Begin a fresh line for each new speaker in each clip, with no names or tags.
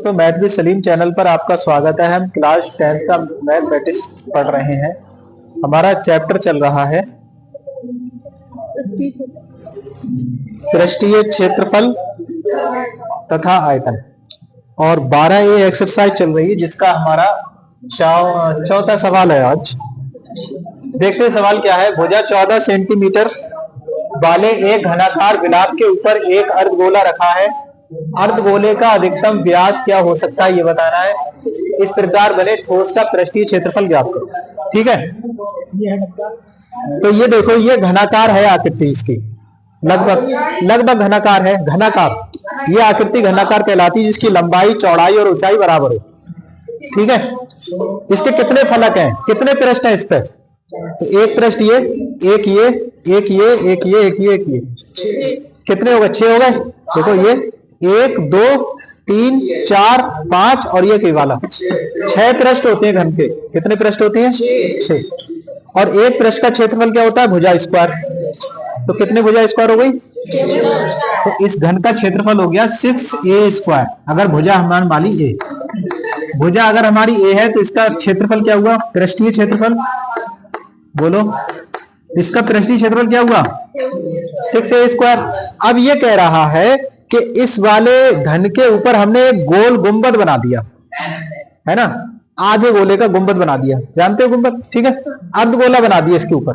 दोस्तों, math with Salim channel पर आपका स्वागत है। हम क्लास 10 का मैथमेटिक्स पढ़ रहे हैं। हमारा चैप्टर चल रहा है पृष्ठीय क्षेत्रफल तथा आयतन, और 12A एक्सरसाइज चल रही है जिसका हमारा चौथा सवाल है। आज देखते हैं सवाल क्या है। भुजा 14 सेंटीमीटर वाले एक घनाकार गुलाब के ऊपर एक अर्धगोला रखा है। अर्धगोले का अधिकतम व्यास क्या हो सकता है ये बताना है। इस प्रकार बने ठोस का पृष्ठीय क्षेत्रफल ज्ञात करो। ठीक है, तो ये देखो, ये घनाकार है आकृति, इसकी लगभग घनाकार है। घनाकार, ये आकृति घनाकार कहलाती है जिसकी लंबाई, चौड़ाई और ऊंचाई बराबर हो। ठीक है, इसके कितने फलक हैं, कितने पृष्ठ हैं इस पर? तो एक पृष्ठ ये, एक ये, एक ये, एक ये, एक ये, एक ये, कितने हो गए? 6 हो गए। देखो ये 1 2 3 4 5 और ये के वाला 6 पृष्ठ होते हैं घन के। कितने पृष्ठ होते हैं? 6। और एक पृष्ठ का क्षेत्रफल क्या होता है? भुजा स्क्वायर। तो कितने भुजा स्क्वायर हो गई? तो इस घन का क्षेत्रफल हो गया 6A स्क्वायर। अगर भुजा हमारी मानी A, भुजा अगर हमारी A है तो इसका क्षेत्रफल क्या हुआ? पृष्ठीय क्षेत्रफल। बोलो, इसका पृष्ठीय क्षेत्रफल क्या हुआ? 6A square. अब ये कह रहा है कि इस वाले घन के ऊपर हमने एक गोल गुंबद बना दिया है ना, आधे गोले का गुंबद बना दिया। जानते हो गुंबद? ठीक है, अर्धगोला बना दिया इसके ऊपर।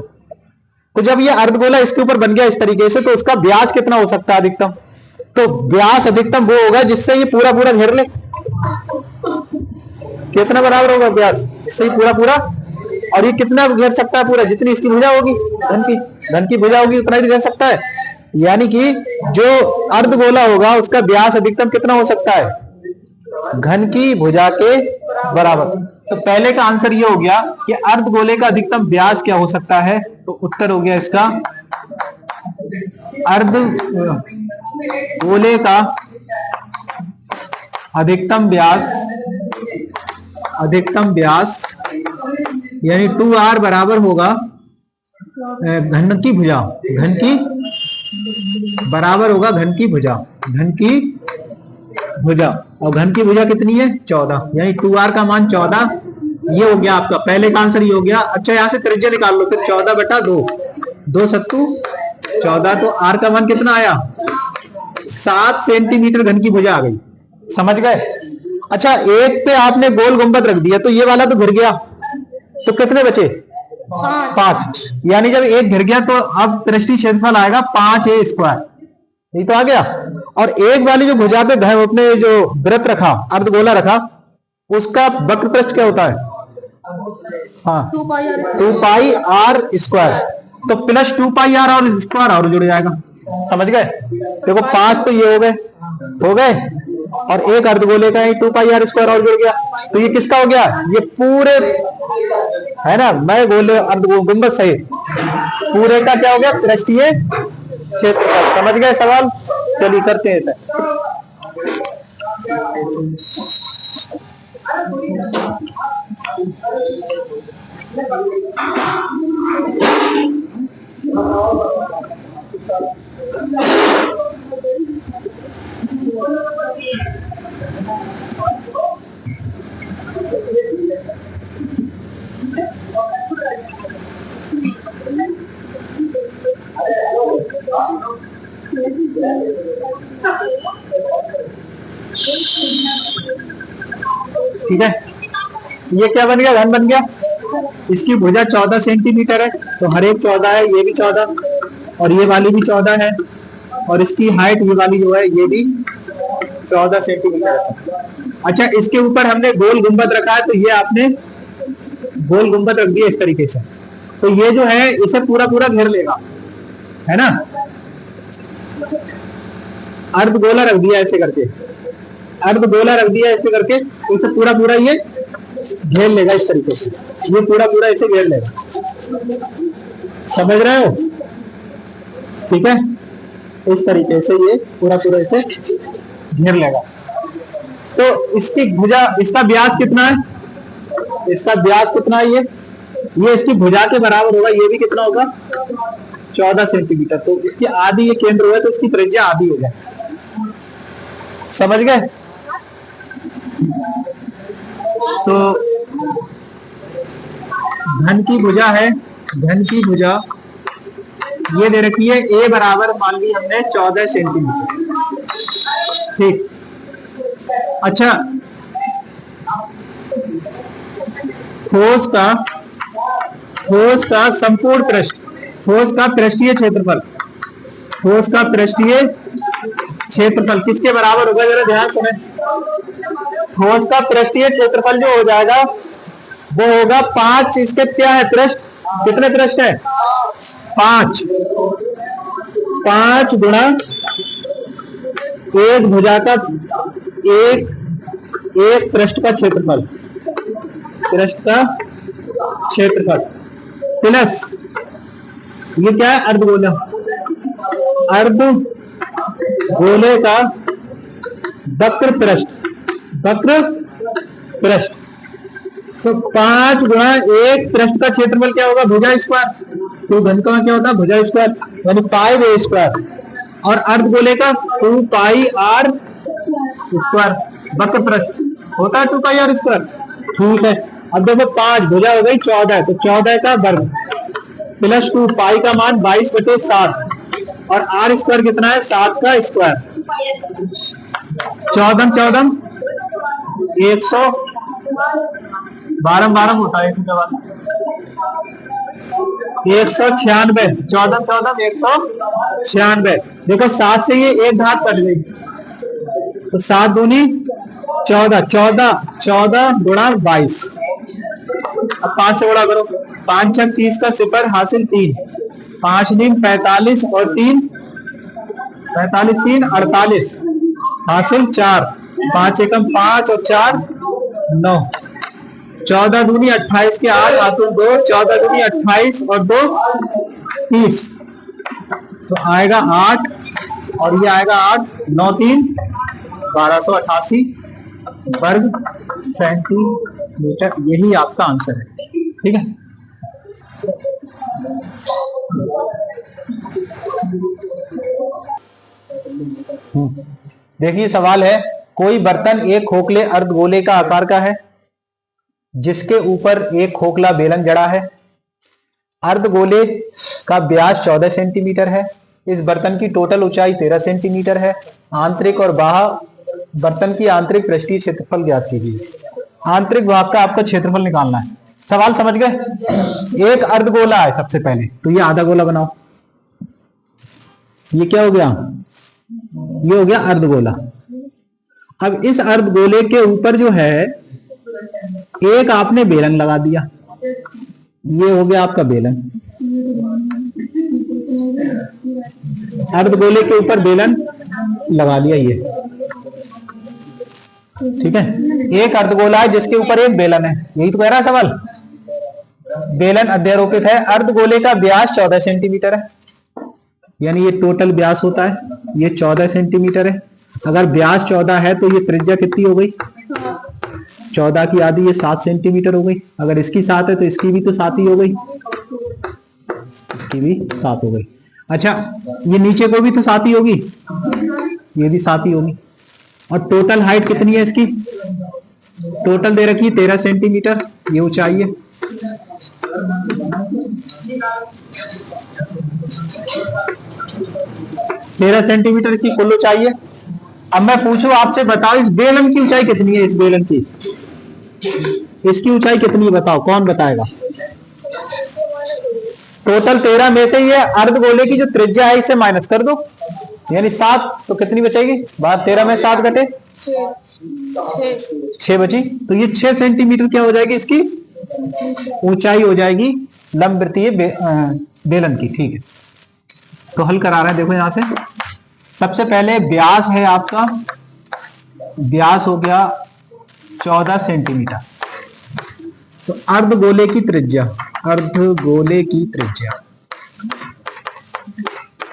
तो जब ये अर्धगोला इसके ऊपर बन गया इस तरीके से, तो उसका व्यास कितना हो सकता है अधिकतम? तो व्यास अधिकतम वो होगा जिससे ये पूरा पूरा घेर ले। कितना बराबर होगा व्यास? इससे ही पूरा पूरा। और ये कितना घेर सकता है? पूरा, जितनी इसकी भुजा होगी, धन की भुजा होगी उतना ही घेर सकता है। यानी कि जो अर्धगोला होगा उसका व्यास अधिकतम कितना हो सकता है? घन की भुजा के बराबर। तो पहले का आंसर ये हो गया कि अर्धगोले का अधिकतम व्यास क्या हो सकता है। तो उत्तर हो गया इसका अर्धगोले का अधिकतम व्यास यानी 2R बराबर होगा घन की भुजा। घन की बराबर होगा घन की भुजा। घन की भुजा, और घन की भुजा कितनी है? 14। यानी 2R का मान 14। ये हो गया आपका पहले का आंसर, ये हो गया। अच्छा, यहां से त्रिज्या निकाल लो फिर। 14/2, 2 सत्तू 14। तो R का मान कितना आया? 7 सेंटीमीटर घन की भुजा आ गई। समझ गए? अच्छा, एक पे आपने गोल गुंबद रख दिया तो ये वाला तो घिर गया, तो कितने बचे? 5। यानी जब एक घिर गया तो अब पृष्ठीय क्षेत्रफल आएगा 5A स्क्वायर। ये तो आ गया। और एक वाली जो भुजा पे अपने जो वृत्त रखा, अर्धगोला रखा, उसका वक्र पृष्ठ क्या होता है? हाँ, 2πr स्क्वायर। तो प्लस 2πr और स्क्वायर और जुड़ जाएगा। समझ गए? देखो 5 तो ये हो गए और एक अर्धगोले का 2πr स्क्वायर और जुड़ गया। तो ये किसका हो गया? ये पूरे है ना, मैं गोले गुंबद सहित पूरे का क्या हो गया? पृष्ठीय क्षेत्रफल। समझ गए सवाल? चलिए करते हैं सर। ठीक है, ये क्या बन गया? घन बन गया। इसकी भुजा 14 सेंटीमीटर है, तो हर एक 14 है, ये भी 14 और ये वाली भी 14 है, और इसकी हाइट ये वाली जो है ये भी 14 सेंटीमीटर है। अच्छा, इसके ऊपर हमने गोल गुंबद रखा है, तो ये आपने गोल गुंबद रख दिया इस तरीके से, तो ये जो है इसे पूरा पूरा घेर लेगा, है ना। अर्धगोला रख दिया ऐसे करके, अर्धगोला रख दिया ऐसे करके, तो इसे पूरा पूरा ये घेर लेगा इस तरीके से। ये पूरा पूरा इसे घेर लेगा। समझ रहे हो? ठीक है, इस तरीके से ये पूरा पूरा इसे घेर लेगा। तो इसकी भुजा, इसका व्यास कितना है? इसका व्यास कितना है? ये इसकी भुजा के बराबर होगा। ये भी कितना होगा? 14 सेंटीमीटर। तो इसकी आधी ये केंद्र हुआ, तो इसकी त्रिज्या आधी हो जाए। समझ गए? तो घन की भुजा है, घन की भुजा ये दे रखी है, ए बराबर मान ली हमने 14 सेंटीमीटर। ठीक, अच्छा ठोस का संपूर्ण पृष्ठ, ठोस का पृष्ठीय क्षेत्रफल, ठोस का पृष्ठीय क्षेत्रफल किसके बराबर होगा, जरा ध्यान सुने। ठोस का पृष्ठीय क्षेत्रफल जो हो जाएगा वो होगा 5, इसके क्या है पृष्ठ, कितने पृष्ठ है 5, 5 गुणा एक भुजा का एक पृष्ठ का क्षेत्रफल, पृष्ठ का क्षेत्रफल प्लस ये क्या है अर्धगोला, अर्धगोले का वक्र पृष्ठ, वक्र पृष्ठ। तो 5 गुणा एक पृष्ठ का क्षेत्रफल क्या होगा, भुजा स्क्वायर। तो घन का क्या होता है भुजा स्क्वायर, यानी पाई ए स्क्वायर, और अर्धगोले का 2 पाई आर स्क्वायर, वक्र पृष्ठ होता है 2 पाई आर स्क्वायर। ठीक है, अब देखो 5 भुजा हो गई 14, तो 14 का वर्ग प्लस 2 पाई का मान 22/7 और आर स्क्वायर कितना है 7 का स्क्वायर, 14 14 100 12 होता है 196, 14 14 196। देखो 7 से ये एक घात कट गई, तो 7 दूनी 14, 14 गुणा 22। अब 5 से गुणा करो, 5 6 30 का सिफर हासिल 3, 5 दिन 45 और 3 45 3 48 हासिल 4, 5 एकम 5 और 4 9, 14 दूनी 28 के 8 हासिल 2, 14 दूनी 28 और 2 30, तो आएगा 8 और ये आएगा 8, 9 3 1288 वर्ग सेंटीमीटर। यही आपका आंसर है। ठीक है, देखिए सवाल है, कोई बर्तन एक खोखले अर्धगोले का आकार का है जिसके ऊपर एक खोखला बेलन जड़ा है। अर्धगोले का व्यास 14 सेंटीमीटर है। इस बर्तन की टोटल ऊंचाई 13 सेंटीमीटर है। आंतरिक और बाह्य बर्तन की आंतरिक पृष्ठीय क्षेत्रफल ज्ञात कीजिए। आंतरिक भाग का आपका क्षेत्रफल निकालना है। सवाल समझ गए? एक अर्धगोला है सबसे पहले, तो ये आधा गोला बनाओ। ये क्या हो गया? ये हो गया अर्धगोला। अब इस अर्धगोले के ऊपर जो है एक आपने बेलन लगा दिया, ये हो गया आपका बेलन। अर्धगोले के ऊपर बेलन लगा दिया ये, ठीक है। एक अर्धगोला है जिसके ऊपर एक बेलन है, यही तो कह रहा है सवाल। बेलन अध्यारोपित है। अर्धगोले का व्यास 14 सेंटीमीटर है, यानी ये टोटल व्यास होता है, ये 14 सेंटीमीटर है। अगर व्यास 14 है तो ये त्रिज्या कितनी हो गई? 14 की आधी, ये 7 सेंटीमीटर हो गई। अगर इसकी 7 है तो इसकी भी तो 7 ही हो गई, इसकी भी 7 हो गई। अच्छा, ये नीचे को भी तो 7 ही होगी, ये भी 7 ही होगी। और टोटल हाइट कितनी है इसकी? टोटल दे रखी 13 सेंटीमीटर ये ऊंचाई है। तेरह सेंटीमीटर की कुल ऊंचाई है। अब मैं पूछूं आपसे, बताओ इस बेलन की ऊंचाई कितनी है? इस बेलन की, इसकी ऊंचाई कितनी बताओ, कौन बताएगा? टोटल 13 में से ये अर्धगोले की जो त्रिज्या है इसे माइनस कर दो, यानी 7, तो कितनी बचेगी? बात 13 में 7 घटे 6 बची, तो ये 6 सेंटीमीटर क्या हो जाएगी? इसकी ऊंचाई हो जाएगी लंबवृत्तीय बेलन की। ठीक है, तो हल करा रहे हैं। देखो यहां से सबसे पहले व्यास है आपका, व्यास हो गया 14 सेंटीमीटर। तो अर्धगोले की त्रिज्या, अर्धगोले की त्रिज्या,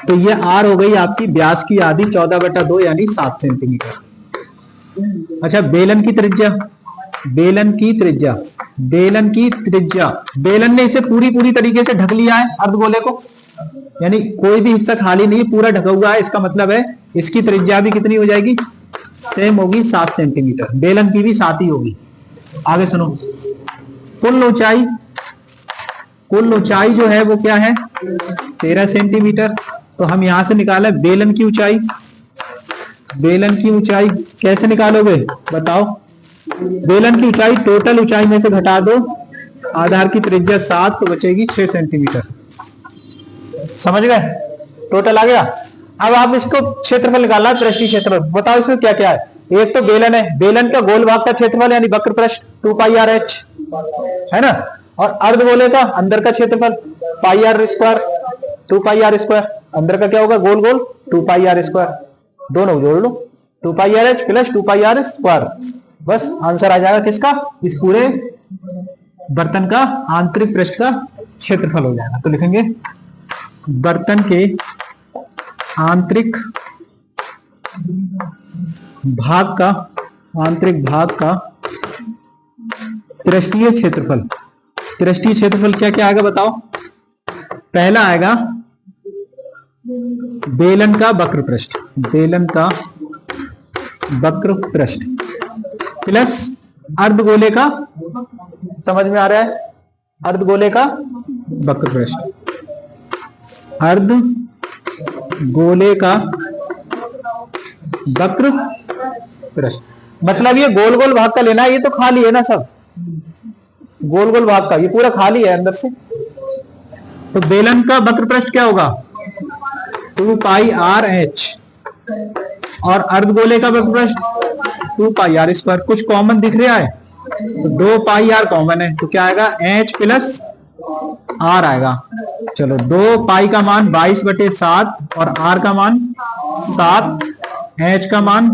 तो ये आर हो गई आपकी व्यास की आधी 14/2 यानी 7 सेंटीमीटर। अच्छा, बेलन की त्रिज्या, बेलन की त्रिज्या, बेलन की त्रिज्या, बेलन ने इसे पूरी तरीके से ढक लिया है अर्धगोले को, यानी कोई भी हिस्सा खाली नहीं, पूरा ढका हुआ है। इसका मतलब है इसकी त्रिज्या भी कितनी हो जाएगी? सेम होगी 7 सेंटीमीटर, बेलन की भी 7 ही होगी। आगे सुनो, कुल ऊंचाई जो है वो क्या है 13 सेंटीमीटर। तो हम यहां से निकाले बेलन की ऊंचाई। बेलन की ऊंचाई कैसे निकालोगे बताओ? बेलन की ऊंचाई टोटल ऊंचाई में से घटा दो, आधार की त्रिज्या 7 तो बचेगी 6 सेंटीमीटर। समझ गए? टोटल आ गया। अब आप इसको क्षेत्रफल निकालना है, पृष्ठीय क्षेत्रफल। बताओ इसमें क्या क्या है। एक तो बेलन है, बेलन का गोल भाग का क्षेत्रफल यानी वक्र पृष्ठ 2 पाई आर एच है ना, और अर्धगोले का अंदर का क्षेत्रफल pi R square 2 pi R square. अंदर का क्या होगा गोल गोल 2 पाई आर स्क्वायर, दोनों जोड़ लो 2 pi R H plus 2 pi R square. बस आंसर आ जाएगा किसका? इस पूरे बर्तन का आंतरिक पृष्ठ का क्षेत्रफल हो जाएगा। तो लिखेंगे बर्तन के आंतरिक भाग का पृष्ठीय क्षेत्रफल। पृष्ठीय क्षेत्रफल क्या क्या आएगा बताओ? पहला आएगा बेलन का वक्र पृष्ठ, बेलन का वक्र पृष्ठ प्लस अर्धगोले का, समझ में आ रहा है? अर्धगोले का वक्र पृष्ठ, अर्धगोले का वक्र पृष्ठ। मतलब ये गोल गोल भाग का लेना है, ये तो खाली है ना सब, गोल गोल भाग का ये पूरा खाली है अंदर से। तो बेलन का वक्र पृष्ठ क्या होगा 2 पाई आर एच, और अर्धगोले का वक्र पृष्ठ 2 पाई आर स्क्वायर। कुछ कॉमन दिख रहा है तो 2 पाई आर कॉमन है, तो क्या आएगा एच प्लस आर आएगा। चलो 2 पाई का मान 22/7 और आर का मान 7, एच का मान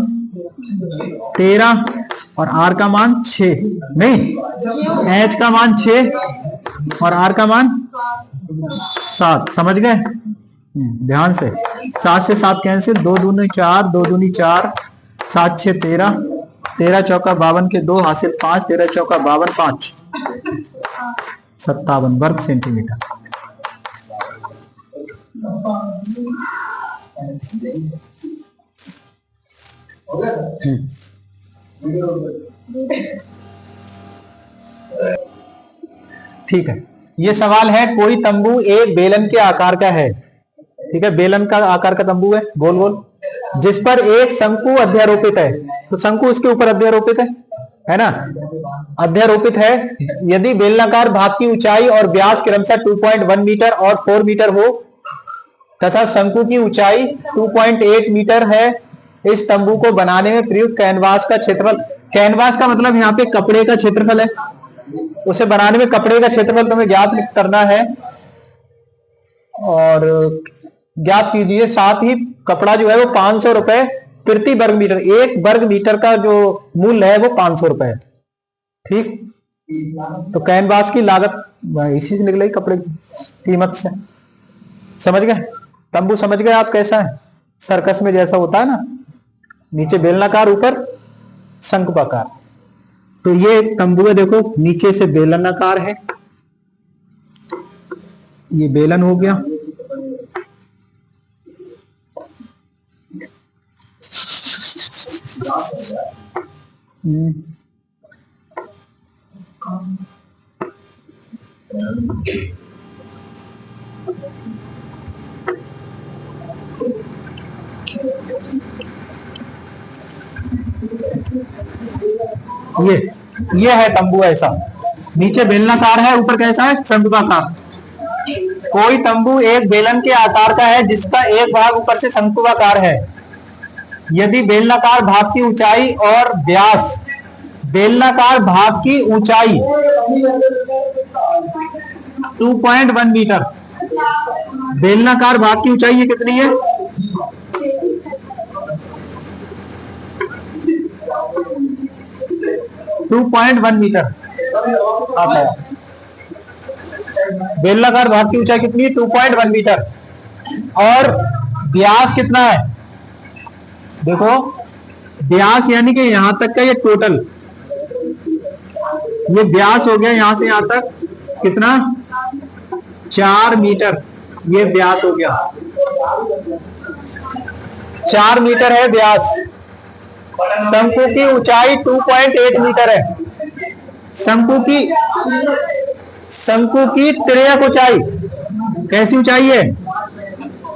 13 और आर का मान 6, नहीं एच का मान 6 और आर का मान 7। समझ गए? ध्यान से। 7 से 7 कैंसिल, 2 दूनी 4, 2 दूनी 4, 7 6 13, 13 चौका 52 के 2 हासिल 5, 13 चौका 52 5, 57 वर्ग सेंटीमीटर। ठीक है, ये सवाल है कोई तंबू एक बेलन के आकार का है। ठीक है, बेलन का आकार का तंबू है गोल गोल, जिस पर एक शंकु अध्यारोपित है। तो शंकु उसके ऊपर अध्यारोपित है ना, अध्यारोपित है। यदि बेलनाकार भाग की ऊंचाई और व्यास क्रमशः 2.1 मीटर और 4 मीटर हो तथा शंकु की ऊंचाई 2.8 मीटर है, इस तंबू को बनाने में प्रयुक्त कैनवास का क्षेत्रफल। कैनवास का मतलब यहाँ पे कपड़े का क्षेत्रफल है, उसे बनाने में कपड़े का क्षेत्रफल तुम्हें ज्ञात करना है और ज्ञात कीजिए। साथ ही कपड़ा जो है वो 500 रुपए प्रति वर्ग मीटर, 1 वर्ग मीटर का जो मूल्य है वो 500 रुपए है। ठीक, तो कैनवास की लागत इसी से निकलेगी कपड़े की कीमत से। समझ गए? तंबू समझ गए आप कैसा है? सर्कस में जैसा होता है ना, नीचे बेलनाकार ऊपर शंकुआकार। तो ये एक तंबू है, देखो नीचे से बेलनाकार है, ये बेलन हो गया, ये है तंबू ऐसा, नीचे बेलनाकार है, ऊपर कैसा है शंकुआकार। कोई तंबू एक बेलन के आकार का है जिसका एक भाग ऊपर से शंकुआकार है। यदि बेलनाकार भाग की ऊंचाई और व्यास, बेलनाकार भाग की ऊंचाई 2.1 मीटर, बेलनाकार भाग की ऊंचाई ये कितनी है 2.1 मीटर आता है। बेलनाकार भाग की ऊंचाई कितनी है 2.1 मीटर, और व्यास कितना है देखो, व्यास यानी कि यहां तक का ये टोटल, ये व्यास हो गया यहां से यहां तक कितना 4 मीटर, ये व्यास हो गया 4 मीटर है व्यास। शंकु की ऊंचाई 2.8 मीटर है। शंकु की तिर्यक ऊंचाई, कैसी ऊंचाई है?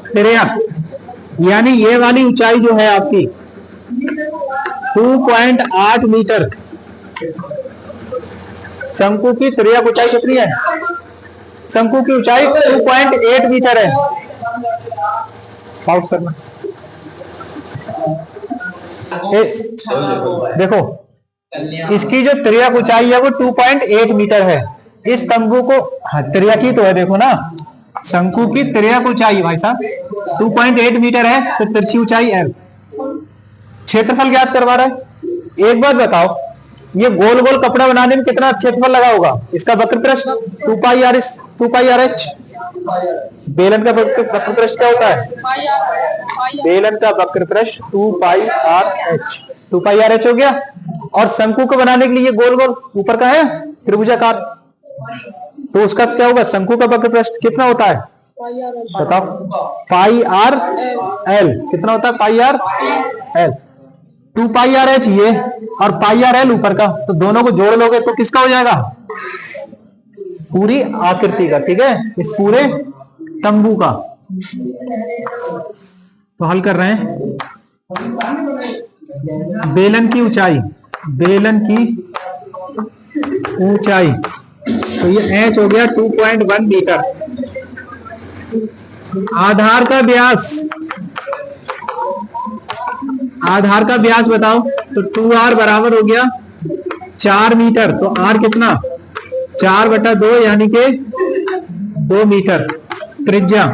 तिर्यक, यानी ये वाली ऊंचाई जो है आपकी 2.8 मीटर। शंकु की तिर्यक ऊंचाई कितनी है? शंकु की ऊंचाई 2.8 मीटर है। पाउस करना। देखो, इसकी जो तिर्यक ऊंचाई है वो 2.8 मीटर है। इस तंबू को, हाँ तिर्यक ही तो है, देखो ना, शंकु की तिर्यक ऊंचाई भाई साहब 2.8 मीटर है, तो तिरछी ऊंचाई L। क्षेत्रफल ज्ञात करवा रहा है। एक बात बताओ, ये गोल गोल कपड़ा बनाने में कितना क्षेत्रफल लगा होगा? इसका वक्र पृष्ठ 2 पाई आर एच। बेलन का वक्र पृष्ठ क्या होता है? बेलन का वक्र पृष्ठ 2 पाई आर एच हो गया। और शंकु को बनाने के लिए गोल गोल ऊपर का है त्रिभुजाकार, तो उसका क्या होगा? शंकु का वक्र पृष्ठ कितना होता है बताओ? पाई आर एल। कितना होता है? पाई R L. 2 pi R H ये और पाई आर एल ऊपर का, तो दोनों को जोड़ लोगे तो किसका हो जाएगा? पूरी आकृति का, ठीक है, इस पूरे तंबू का। तो हल कर रहे हैं। बेलन की ऊंचाई, तो ये एच हो गया 2.1 मीटर। आधार का व्यास बताओ, तो 2r बराबर हो गया 4 मीटर। तो r कितना? 4/2 यानी के 2 मीटर। त्रिज्या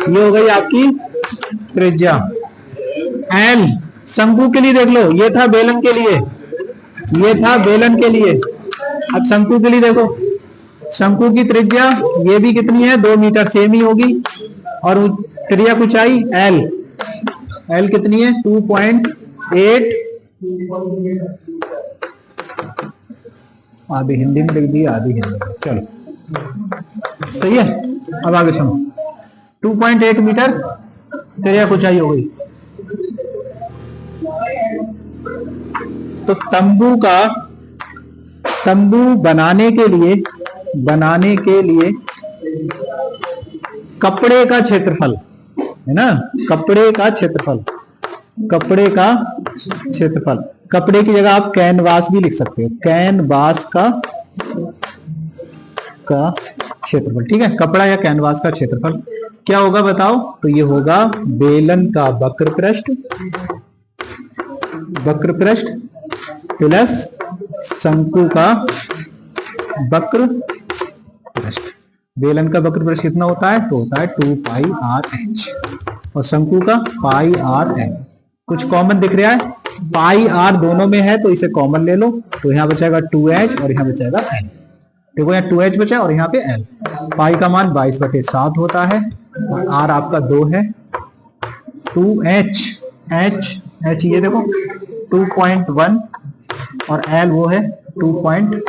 ये हो गई आपकी त्रिज्या। L शंकु के लिए देख लो, ये था बेलन के लिए, अब शंकु के लिए देखो। शंकु की त्रिज्या ये भी कितनी है? 2 मीटर, सेम ही होगी। और तिर्यक ऊंचाई L कितनी है? 2.8। आधी हिंदी में लिख दी, आधी हिंदी में, चलो सही है। अब आगे सुनो, 2.8 मीटर तिर्यक ऊंचाई हो गई। तो तंबू बनाने के लिए कपड़े का क्षेत्रफल है ना, कपड़े का क्षेत्रफल। कपड़े की जगह आप कैनवास भी लिख सकते हो, कैनवास का क्षेत्रफल, ठीक है। कपड़ा या कैनवास का क्षेत्रफल क्या होगा बताओ? तो ये होगा बेलन का वक्र पृष्ठ प्लस शंकु का वक्र पृष्ठ। बेलन का वक्र पृष्ठ कितना होता है? तो होता है 2 पाई आर एच और शंकु का पाई आर एन। कुछ कॉमन दिख रहा है? पाई आर दोनों में है, तो इसे कॉमन ले लो, तो यहाँ बचेगा 2h और यहाँ बचेगा n। देखो यहाँ 2h बचा और यहाँ पे n। पाई का मान 22/7 होता है और r आपका 2 है। 2h h ये देखो 2.1 और l वो है 2.8।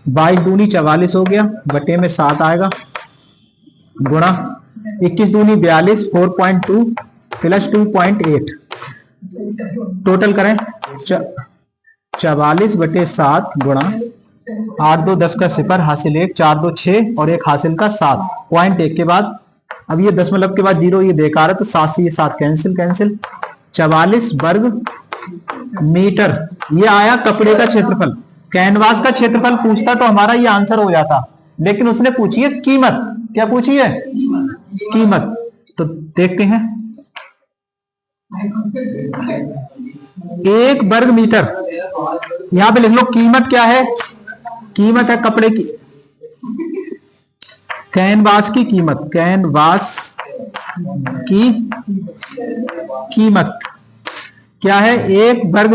22 दूनी 44 हो गया, बटे में 7 आएगा, गुणा 21 दूनी 42, 4.2 प्लस 2.8। टोटल करें 44/7 गुणा 8 2 10 का 0 हासिल 1 4 2 6 और 1 हासिल का 7। 0.1 के बाद अब ये दशमलव के बाद 0 ये बेकार है, तो 7 से ये 7 कैंसिल। 44 वर्ग मीटर ये आया कपड़े का क्षेत्रफल। कैनवास का क्षेत्रफल पूछता तो हमारा ये आंसर हो जाता, लेकिन उसने पूछी है कीमत। क्या पूछी है? कीमत। तो देखते हैं, 1 वर्ग मीटर, यहां पे लिख लो कीमत क्या है? कीमत है कपड़े की, कैनवास की कीमत, कैनवास की कीमत क्या है? 1 वर्ग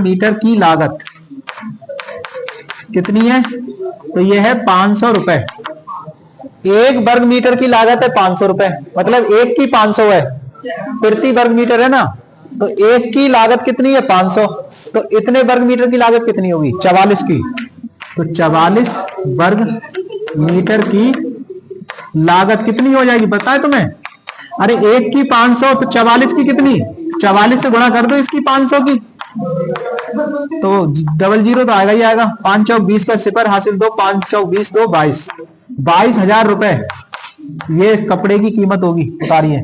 मीटर की लागत कितनी है? तो ये है 500 रुपए। 1 वर्ग मीटर की लागत है 500 रुपए, मतलब 1 की 500 है, प्रति वर्ग मीटर है ना, तो 1 की लागत कितनी है? 500। तो इतने वर्ग मीटर की लागत कितनी होगी? 44 की। तो 44 वर्ग मीटर की लागत कितनी हो जाएगी पता है तुम्हें? अरे एक की 500 तो 44 की कितनी, 44 से गुणा कर दो इसकी 500 की, तो 00 तो आएगा ही आएगा। 5 चौक 20 का सिपर हासिल 2, 5 चौक 20 2 22, 22,000 रुपए ये कपड़े की कीमत होगी। उतारिए।